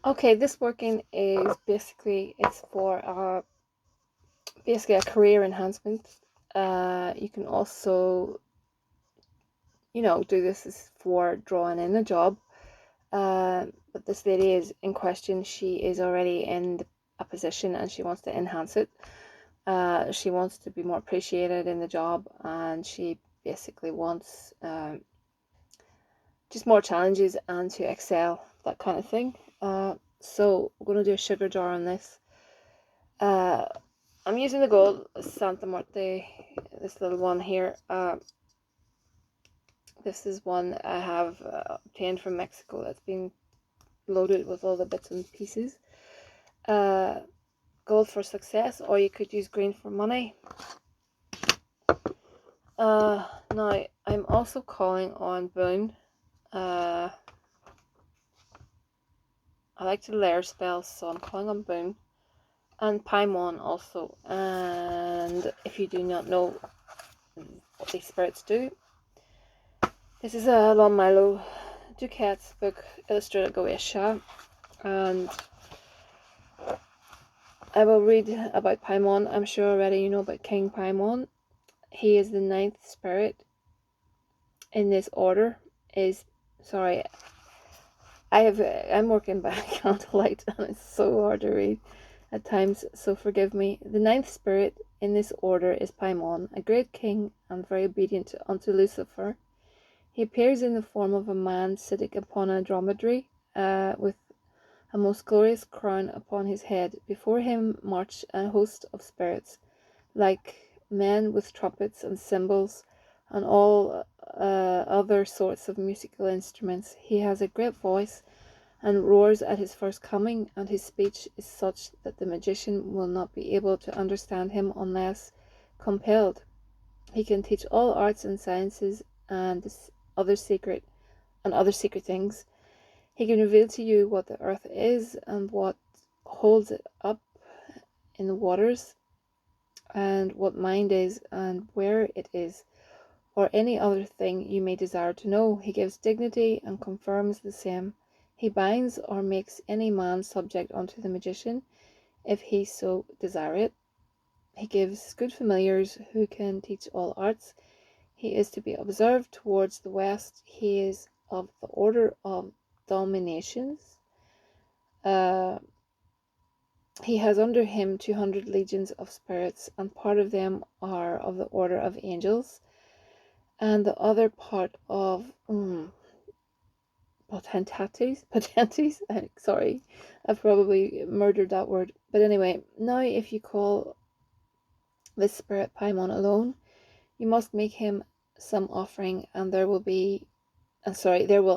Okay, this working is basically it's for basically a career enhancement. You can also, do this is for drawing in a job. But this lady is in question. She is already in a position and she wants to enhance it. She wants to be more appreciated in the job, and she basically wants just more challenges and to excel, that kind of thing. So we're going to do a sugar jar on this. Uh, I'm using the gold Santa Muerte, this little one here. This is one I have obtained from Mexico that's been loaded with all the bits and pieces. Uh, Gold for success, or you could use green for money. Now, I'm also calling on Boone. Uh, I like to layer spells, so I'm calling on Boone. And Paimon also. And if you do not know what these spirits do, this is a Lon Milo Duquette's book, Illustrated Goetia, and I will read about Paimon. I'm sure already you know about King Paimon. He is the ninth spirit in this order. I'm working by candlelight and it's so hard to read at times, so forgive me. The ninth spirit in this order is Paimon, a great king and very obedient unto Lucifer. He appears in the form of a man sitting upon a dromedary, with a most glorious crown upon his head. Before him march a host of spirits, like men with trumpets and cymbals and all other sorts of musical instruments. He has a great voice and roars at his first coming, and his speech is such that the magician will not be able to understand him unless compelled. He can teach all arts and sciences and other secret other secret things. He can reveal to you what the earth is and what holds it up in the waters, and what mind is and where it is, or any other thing you may desire to know. He gives dignity and confirms the same. He binds or makes any man subject unto the magician, if he so desire it. He gives good familiars who can teach all arts. He is to be observed towards the west. He is of the order of dominations. Uh, he has under him 200 legions of spirits, and part of them are of the order of angels, and the other part of potentates. Sorry, I've probably murdered that word. But anyway, now if you call this spirit Paimon alone, you must make him some offering, and there will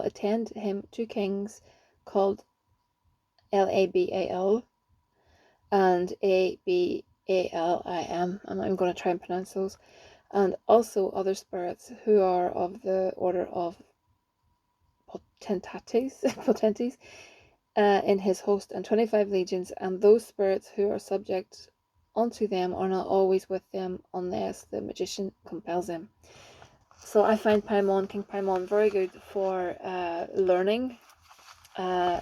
attend him two kings called Labal and Abalim, and I'm going to try and pronounce those, and also other spirits who are of the order of potentes, in his host, and 25 legions, and those spirits who are subject unto them are not always with them unless the magician compels them. So I find King Paimon, very good for learning, uh,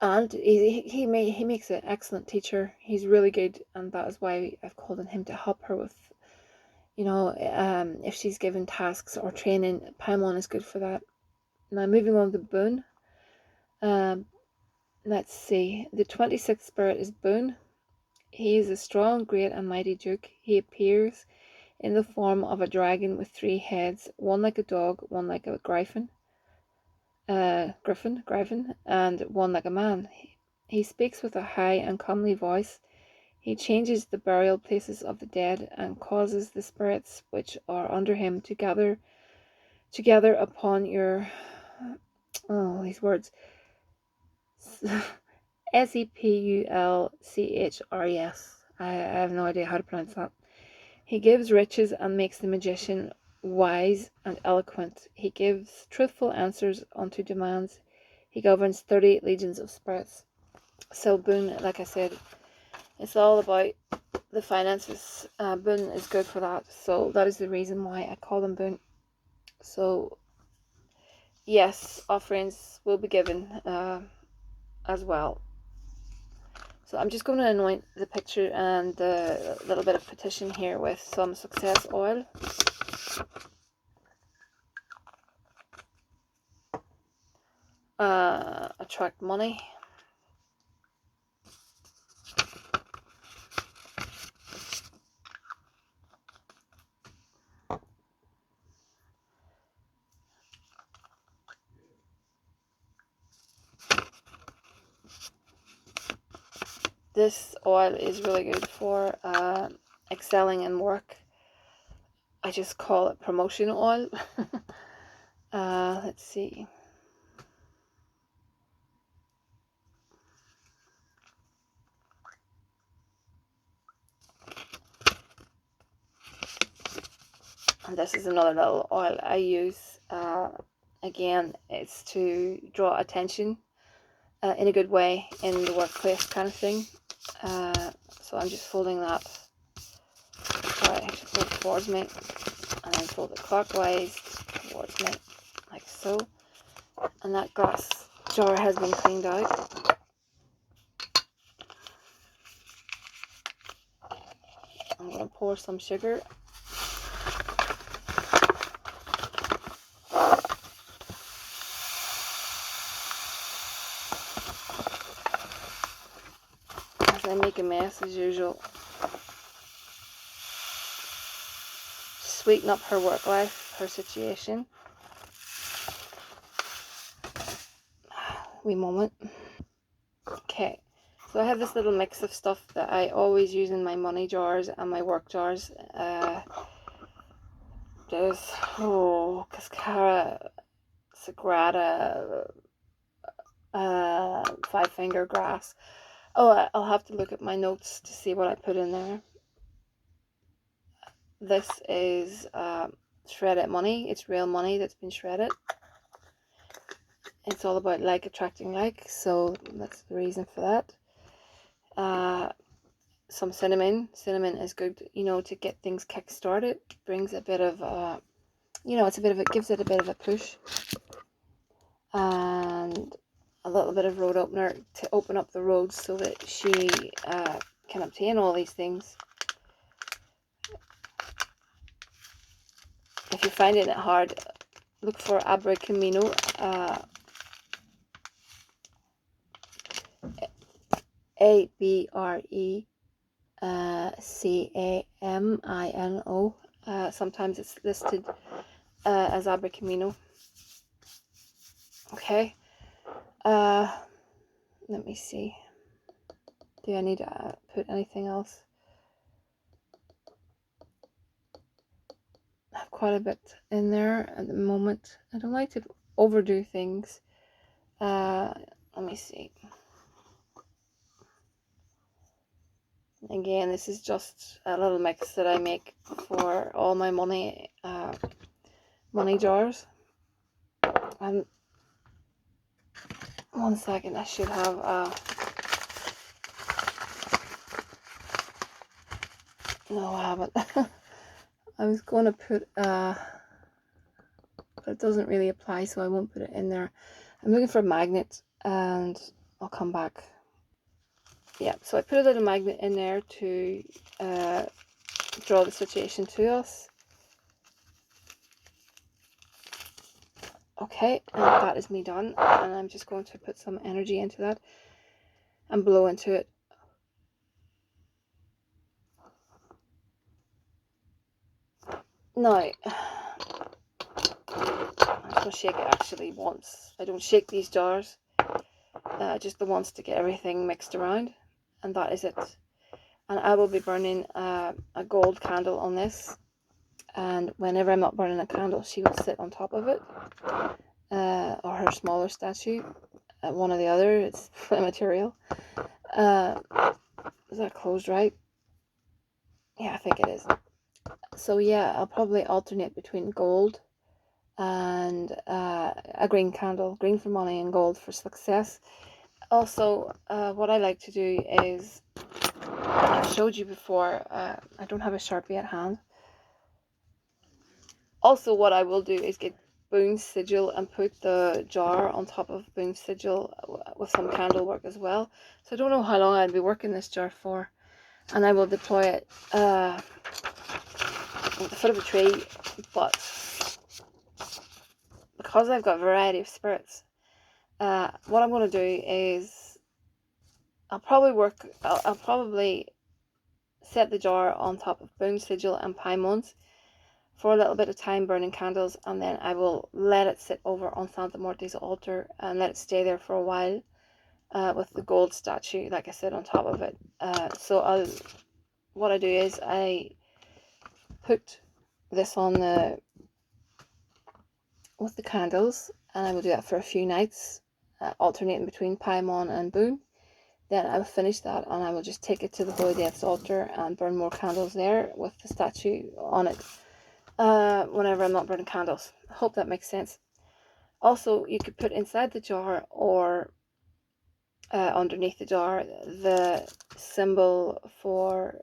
and he makes an excellent teacher. He's really good, and that is why I've called on him to help her with, if she's given tasks or training. Paimon is good for that. Now moving on to Boone. Um, let's see. The 26th spirit is Boone. He is a strong, great, and mighty duke. He appears in the form of a dragon with three heads, one like a dog, one like a griffin, and one like a man. He speaks with a high and comely voice. He changes the burial places of the dead, and causes the spirits which are under him to gather together upon your these words Sepulchres. I have no idea how to pronounce that. He gives riches and makes the magician wise and eloquent. He gives truthful answers unto demands. He governs 38 legions of spirits. So Boone, like I said, it's all about the finances. Boone is good for that. So that is the reason why I call him Boone. So yes, offerings will be given. as well. So I'm just going to anoint the picture and the little bit of petition here with some success oil. Attract money. This oil is really good for excelling in work. I just call it promotion oil. Let's see. And this is another little oil I use. Again, it's to draw attention in a good way in the workplace kind of thing. So I'm just folding that. Sorry, I should fold it towards me, and then fold it clockwise towards me, like so. And that glass jar has been cleaned out. I'm going to pour some sugar. As I make a mess as usual. Sweeten up her work life, her situation. Wee moment. Okay, so I have this little mix of stuff that I always use in my money jars and my work jars. There's cascara, sagrada, five finger grass. Oh, I'll have to look at my notes to see what I put in there. This is shredded money. It's real money that's been shredded. It's all about like attracting like, so that's the reason for that. Some cinnamon. Cinnamon is good, to get things kick started. Brings a bit of, it gives it a bit of a push. And a little bit of road opener to open up the roads so that she can obtain all these things. If you're finding it hard, look for Abre Camino. ABRECAMINO. Sometimes it's listed as Abre Camino. Okay. Let me see. Do I need to put anything else? I have quite a bit in there at the moment. I don't like to overdo things. Let me see. Again, this is just a little mix that I make for all my money jars. And 1 second, I should have no, I haven't. I was going to put but it doesn't really apply, so I won't put it in there. I'm looking for a magnet, and I'll come back. Yeah, so I put a little magnet in there to draw the situation to us. Okay, and that is me done, and I'm just going to put some energy into that and blow into it. Now, I'm just going to shake it actually once. I don't shake these jars, just the once to get everything mixed around, and that is it. And I will be burning a gold candle on this, and whenever I'm not burning a candle, she will sit on top of it, or her smaller statue, one or the other. It's material. Is that closed right? Yeah, I think it is. So yeah, I'll probably alternate between gold and a green candle, green for money and gold for success. Also, what I like to do is, I've showed you before, I don't have a Sharpie at hand. Also, what I will do is get Boone's sigil and put the jar on top of Boone's sigil with some candle work as well. So I don't know how long I'll be working this jar for, and I will deploy it at the foot of a tree. But because I've got a variety of spirits, what I'm going to do is I'll probably set the jar on top of Boone's sigil and Paimon's for a little bit of time, burning candles, and then I will let it sit over on Santa Morte's altar and let it stay there for a while with the gold statue, like I said, on top of it. So what I do is I put this on with the candles, and I will do that for a few nights, alternating between Paimon and Boone. Then I will finish that, and I will just take it to the Holy Death's altar and burn more candles there with the statue on it whenever I'm not burning candles. I hope that makes sense. Also, you could put inside the jar or underneath the jar the symbol for,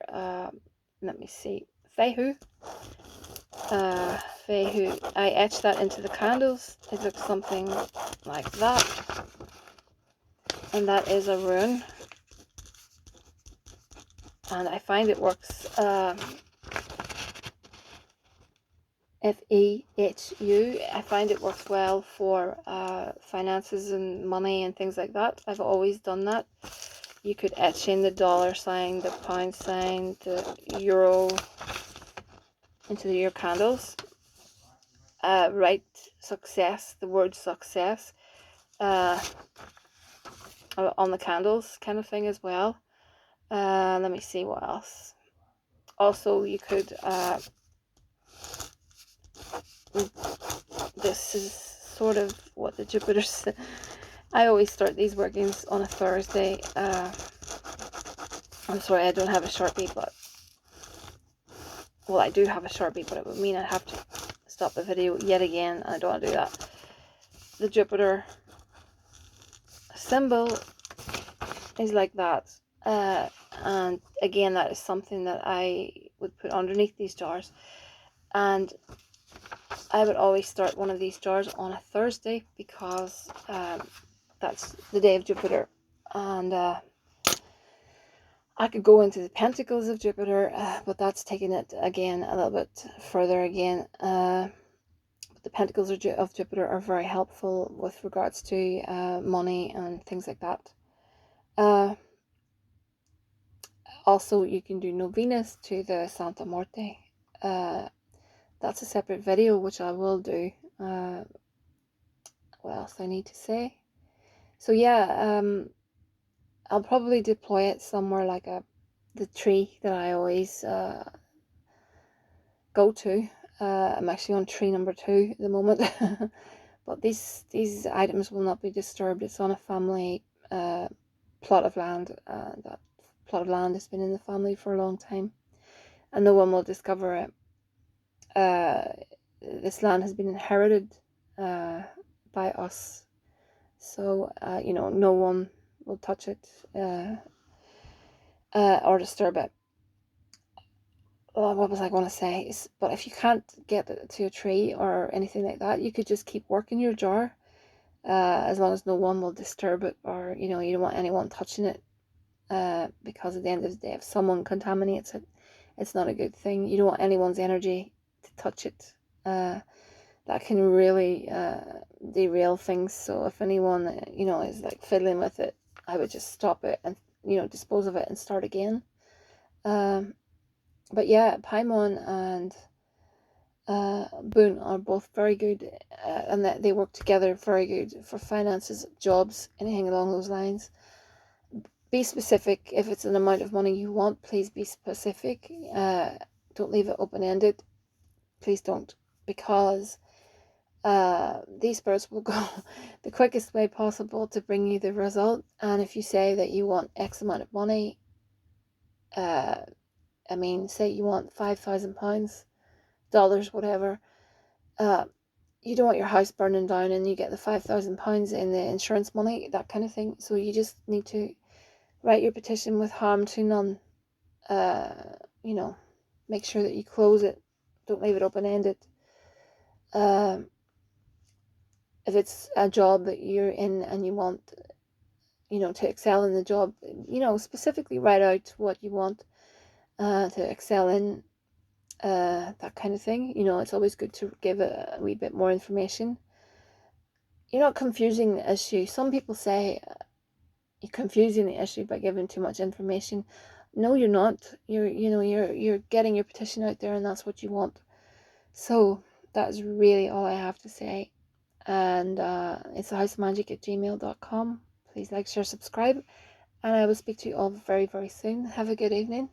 let me see, Fehu. Fehu. I etched that into the candles. It looks something like that. And that is a rune. And I find it works, Fehu. I find it works well for finances and money and things like that. I've always done that. You could etch in the dollar sign, the pound sign, the euro into your candles. Write success, the word success, on the candles kind of thing as well. Let me see what else. Also, you could, this is sort of what the Jupiter's, I always start these workings on a Thursday. I'm sorry, I don't have a Sharpie, but, well, I do have a Sharpie, but it would mean I'd have to stop the video yet again, and I don't want to do that. The Jupiter symbol is like that, and again, that is something that I would put underneath these jars, and I would always start one of these jars on a Thursday because that's the day of Jupiter, and I could go into the pentacles of Jupiter, but that's taking it again a little bit further again. The pentacles of Jupiter are very helpful with regards to money and things like that. Also, you can do novenas to the Santa Morte. That's a separate video, which I will do. What else I need to say? So yeah, I'll probably deploy it somewhere like the tree that I always go to. I'm actually on tree number 2 at the moment. But these items will not be disturbed. It's on a family plot of land. That plot of land has been in the family for a long time, and no one will discover it. This land has been inherited by us, so no one will touch it or disturb it. What was I going to say? But if you can't get it to a tree or anything like that, you could just keep working your jar, as long as no one will disturb it, or you don't want anyone touching it, because at the end of the day, if someone contaminates it, it's not a good thing. You don't want anyone's energy to touch it. That can really derail things. So if anyone is like fiddling with it, I would just stop it and dispose of it and start again. But yeah, Paimon and Boone are both very good, and that they work together very good for finances, jobs, anything along those lines. Be specific. If it's an amount of money you want, please be specific. Don't leave it open-ended. Please don't, because these spirits will go the quickest way possible to bring you the result. And if you say that you want X amount of money, say you want £5,000, dollars, whatever, you don't want your house burning down and you get the £5,000 in the insurance money, that kind of thing. So you just need to write your petition with harm to none. Make sure that you close it. Don't leave it open-ended. if it's a job that you're in and you want, to excel in the job, specifically write out what you want to excel in, that kind of thing. It's always good to give a wee bit more information. You're not confusing the issue. Some people say you're confusing the issue by giving too much information. No, you're not. You're getting your petition out there, and that's what you want. So that's really all I have to say. And it's thehouseofmagic@gmail.com. Please like, share, subscribe, and I will speak to you all very, very soon. Have a good evening.